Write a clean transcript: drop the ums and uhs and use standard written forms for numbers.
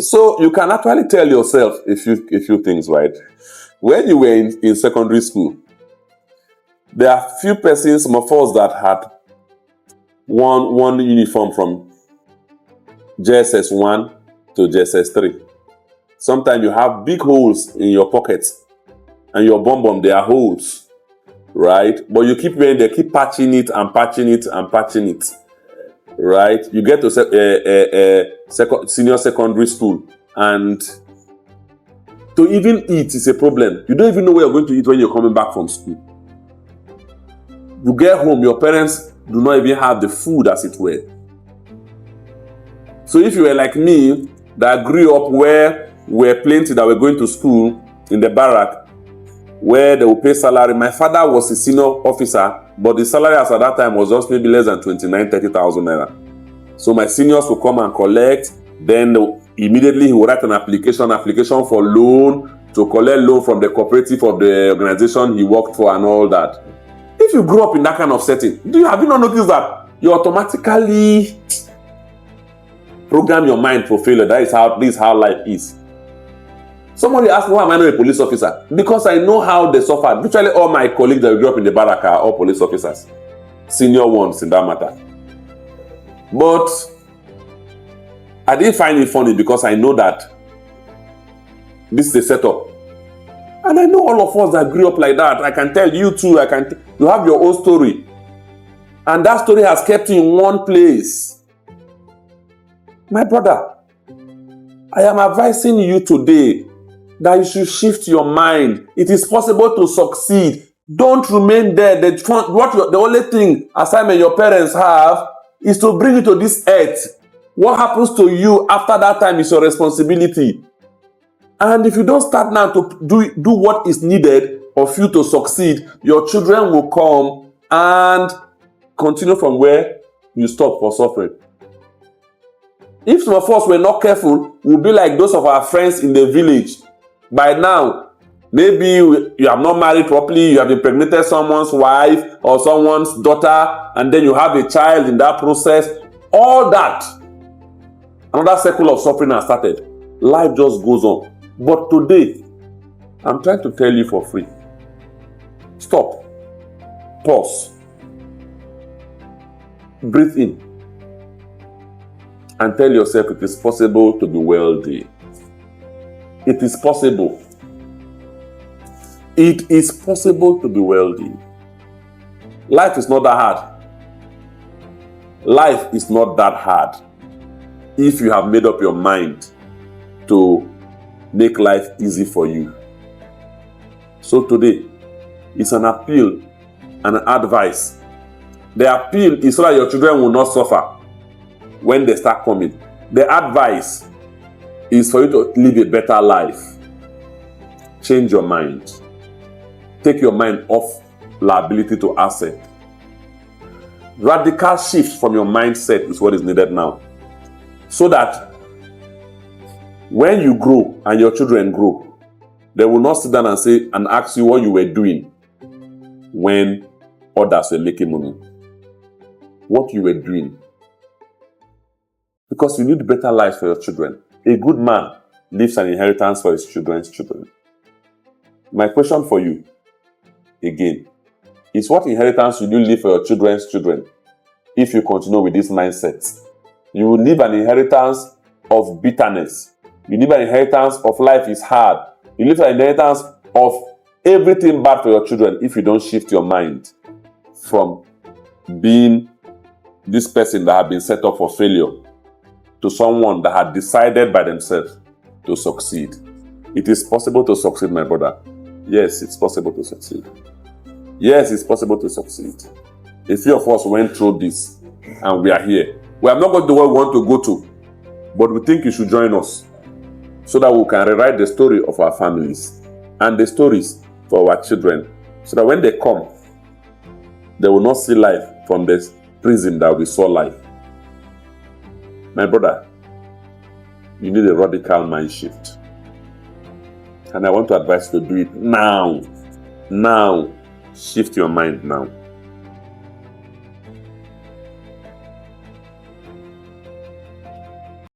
So you can actually tell yourself a few things, right? When you were in secondary school, there are few persons, some of us, that had one uniform from JSS 1 to JSS 3. Sometimes you have big holes in your pockets, and your bum, there are holes, right? But you keep wearing, they keep patching it and patching it and patching it, right? You get to senior secondary school, and to even eat is a problem. You don't even know where you're going to eat when you're coming back from school. You get home, your parents do not even have the food, as it were. So if you were like me, that grew up where we were plenty that were going to school in the barrack, where they will pay salary. My father was a senior officer, but the salary as at that time was just maybe less than 29,000-30,000 naira. So my seniors will come and collect. Then immediately he will write an application for loan, to collect loan from the cooperative of the organization he worked for and all that. If you grew up in that kind of setting, have you not noticed that you automatically program your mind for failure? This is how life is. Somebody asked me, why am I not a police officer? Because I know how they suffered. Literally all my colleagues that grew up in the barrack are all police officers. Senior ones in that matter. But I didn't find it funny because I know that this is a setup. And I know all of us that grew up like that. I can tell you too. You have your own story. And that story has kept you in one place. My brother, I am advising you today that you should shift your mind. It is possible to succeed. Don't remain there. The only thing assignment your parents have is to bring you to this earth. What happens to you after that time is your responsibility. And if you don't start now to do what is needed of you to succeed, your children will come and continue from where you stop for suffering. If some of us were not careful, we'll be like those of our friends in the village. By now, maybe you have not married properly, you have impregnated someone's wife or someone's daughter, and then you have a child in that process. All that, another circle of suffering has started. Life just goes on. But today, I'm trying to tell you for free. Stop. Pause. Breathe in. And tell yourself it is possible to be wealthy. It is possible. It is possible to be wealthy. Life is not that hard. Life is not that hard if you have made up your mind to make life easy for you. So today, it's an appeal and an advice. The appeal is so that your children will not suffer when they start coming. The advice is for you to live a better life. Change your mind. Take your mind off liability to asset. Radical shift from your mindset is what is needed now. So that when you grow and your children grow, they will not sit down and say and ask you what you were doing when others were making money. What you were doing. Because you need better life for your children. A good man leaves an inheritance for his children's children. My question for you, again, is what inheritance will you leave for your children's children if you continue with this mindset? You will leave an inheritance of bitterness. You leave an inheritance of life is hard. You leave an inheritance of everything bad for your children if you don't shift your mind from being this person that had been set up for failure to someone that had decided by themselves to succeed. It is possible to succeed, my brother. Yes, it's possible to succeed. Yes, it's possible to succeed. A few of us went through this and we are here. We are not going to where we want to go to, but we think you should join us so that we can rewrite the story of our families and the stories for our children, so that when they come, they will not see life from the prison that we saw life. My brother, you need a radical mind shift. And I want to advise you to do it now. Now. Shift your mind now.